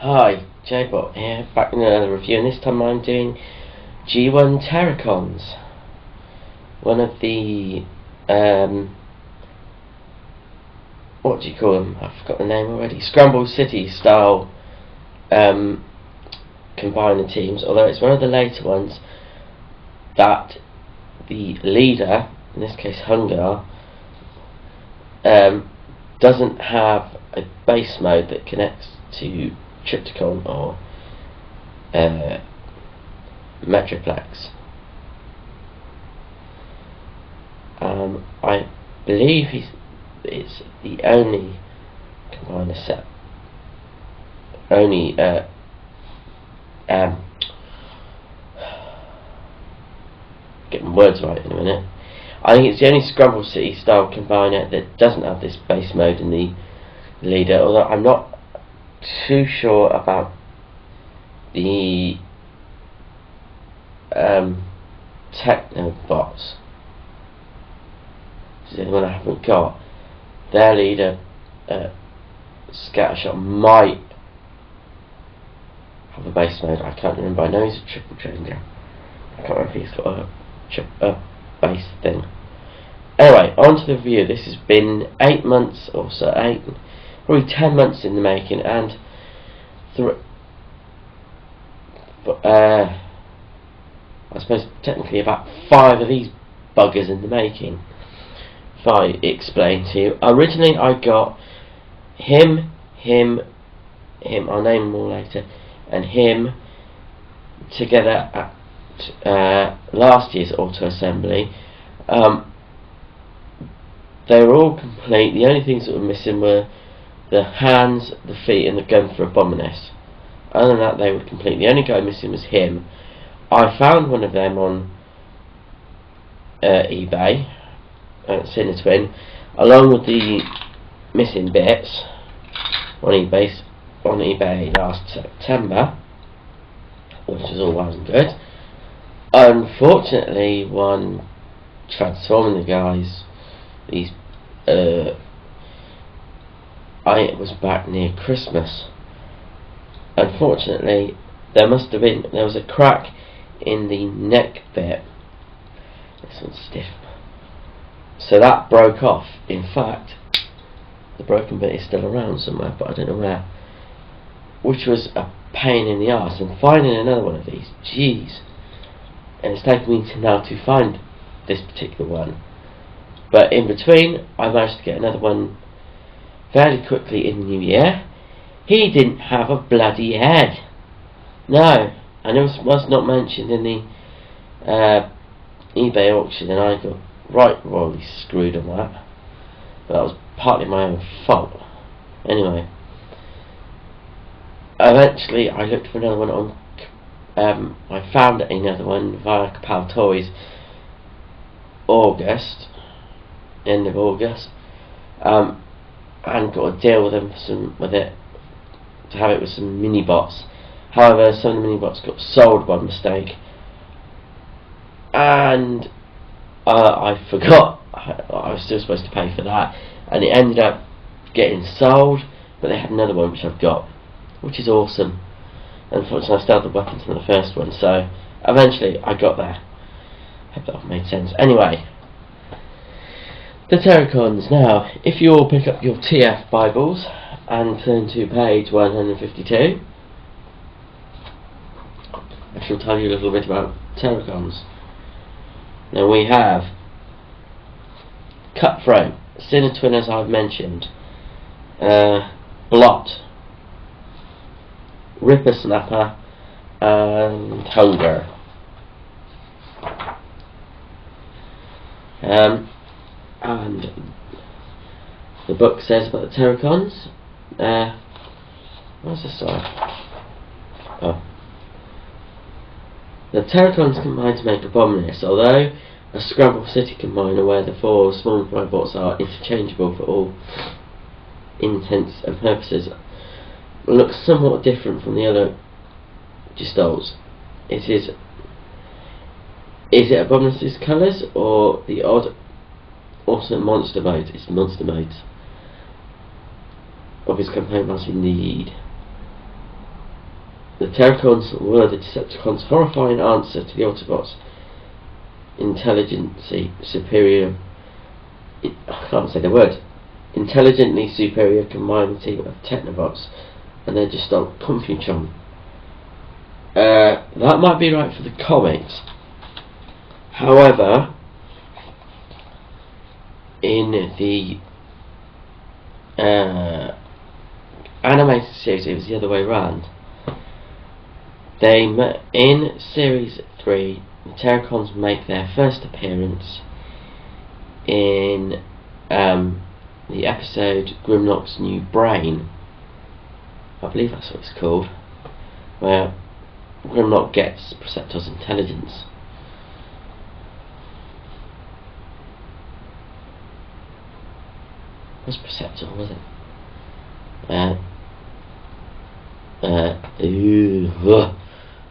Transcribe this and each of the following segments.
Hi, JBot here, back in another review, and this time I'm doing G1 Terracons. One of the, what do you call them? I forgot the name already. Scramble City style combiner teams, although it's one of the later ones that the leader, in this case Hungar, doesn't have a base mode that connects to Triptychon or Metroplex. I believe it's the only combiner set. Only get my words right in a minute. I think it's the only Scramble City style combiner that doesn't have this base mode in the leader, although I'm not too sure about the Techno bots. This is the one I haven't got. Their leader, Scattershot, might have a base mode. I can't remember. I know he's a triple changer. I can't remember if he's got a base thing. Anyway, on to the review. This has been 8 months or so, probably 10 months in the making, and I suppose technically about 5 of these buggers in the making. If I explain to you, originally I got him, I'll name them all later, and him together at last year's auto assembly. They were all complete. The only things that were missing were the hands, the feet, and the gun for Abominus. Other than that, they were complete. The only guy missing was him. I found one of them on eBay, Twin, along with the missing bits on eBay last September, which was all well and good. Unfortunately, one transforming the guys, it was back near Christmas. Unfortunately, there was a crack in the neck bit. This one's stiff, so that broke off. In fact, the broken bit is still around somewhere, but I don't know where, which was a pain in the arse. And finding another one of these, jeez, and it's taken me now to find this particular one. But in between, I managed to get another one fairly quickly in the new year. He didn't have a bloody head. No, and it was not mentioned in the eBay auction, and I got right royally screwed on that. But that was partly my own fault. Anyway, eventually I looked for another one on. I found another one via Kapow Toys. End of August, and got a deal with them to have it with some mini bots. However, some of the mini bots got sold by mistake, and I forgot I was still supposed to pay for that, and it ended up getting sold. But they had another one which I've got, which is awesome. Unfortunately, I still have the weapons from the first one, so eventually I got there. Hope that made sense. Anyway, the Terracons. Now, if you all pick up your TF Bibles and turn to page 152, I shall tell you a little bit about Terracons. Now we have Cutthroat, Twin, as I've mentioned, Blot, Ripper Snapper, and Hunger. And the book says about the Terracons. Where's the side? Oh. The Terracons combine to make Abominus, although a Scramble City combiner where the 4 small robots are interchangeable for all intents and purposes, looks somewhat different from the other Gestalts. Is it Abominus's colours or the odd also monster modes? It's monster modes of his campaign must indeed. The Terracons were the Decepticons' horrifying answer to the Autobots' intelligently superior. I can't say the word. Intelligently superior combined team of Technobots, and they're just on Computron. That might be right for the comics. However, in the animated series, it was the other way around. In Series 3, the Terracons make their first appearance in the episode Grimlock's New Brain. I believe that's what it's called, where Grimlock gets Perceptor's intelligence. What's Perceptor, was it?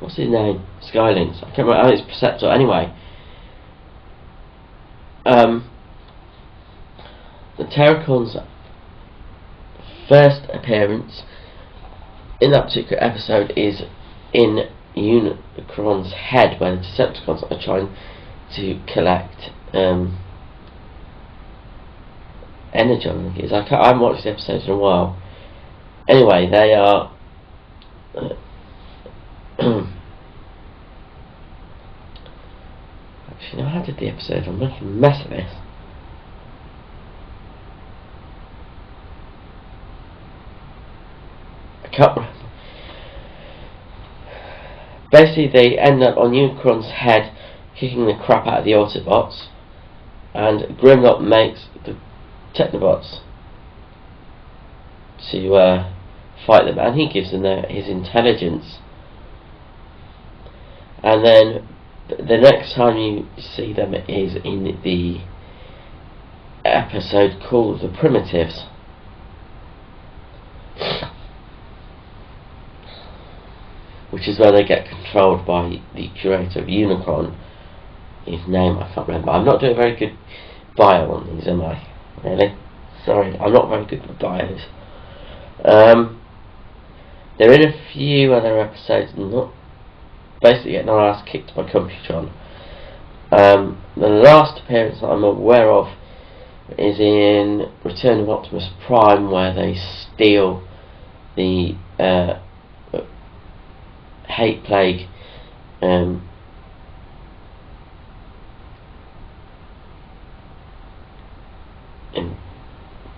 What's his name? Skylynx. I can't remember. Oh, it's Perceptor. Anyway, the Terracons' first appearance in that particular episode is in Unicron's head, where the Decepticons are trying to collect Energon, I think it is. I haven't watched the episode in a while. Anyway, they are actually, no, how did the episode? I'm making a mess of this. I can't remember. Basically, they end up on Unicron's head, kicking the crap out of the Autobots, and Grimlock makes the Technobots to fight them, and he gives them his intelligence. And then the next time you see them is in the episode called The Primitives, which is where they get controlled by the curator of Unicron. His name I can't remember. I'm not doing a very good bio on these, am I? Really? Sorry, I'm not very good with bios. They're in a few other episodes, not basically getting our ass kicked by Computron. The last appearance that I'm aware of is in Return of Optimus Prime, where they steal the hate plague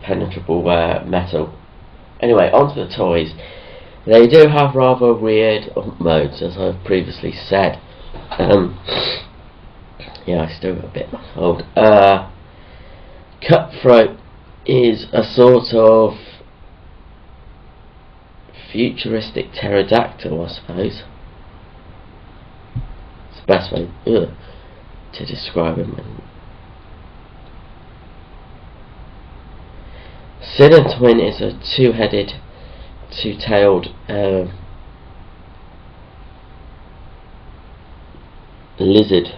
impenetrable metal. Anyway, onto the toys. They do have rather weird modes, as I've previously said. Yeah, I still got a bit old. Cutthroat is a sort of futuristic pterodactyl, I suppose. It's the best way to describe him. Sin Twin is a two-headed, two-tailed lizard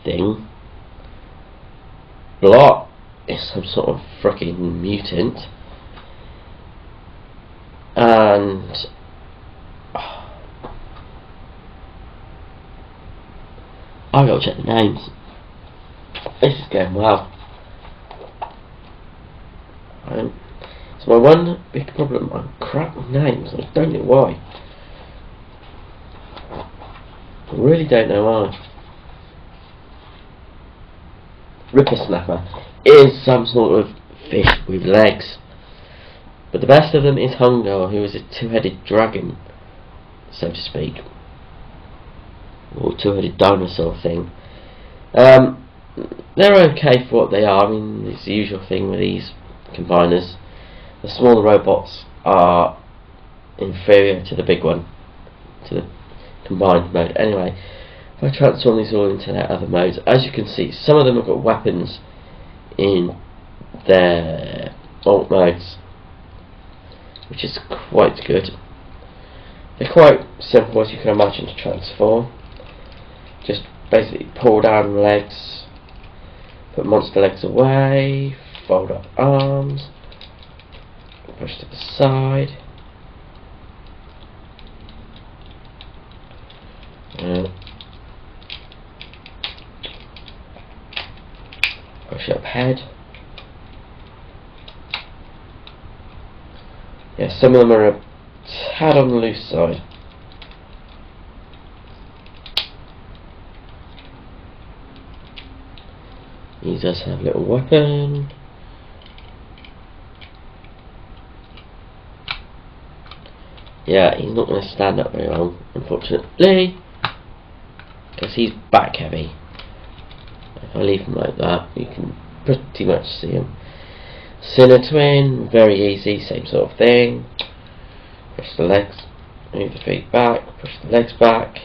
thing. Blot is some sort of frickin' mutant, and I've got to check the names. This is going well. It's my one big problem. I'm crap with names. I don't know why. I really don't know why. Ripper Snapper is some sort of fish with legs, but the best of them is Hunger, who is a two-headed dragon, so to speak, or two-headed dinosaur thing. They're okay for what they are. I mean, it's the usual thing with these combiners. The smaller robots are inferior to the big one, to the combined mode. Anyway, if I transform these all into their other modes, as you can see, some of them have got weapons in their alt modes, which is quite good. They're quite simple, as you can imagine, to transform. Just basically pull down legs, put monster legs away, fold up arms, push to the side, Yeah, some of them are a tad on the loose side. He does have a little weapon. Yeah, he's not going to stand up very long, unfortunately, because he's back heavy. If I leave him like that, you can pretty much see him. Sinner twin, very easy, same sort of thing. Push the legs, move the feet back, push the legs back.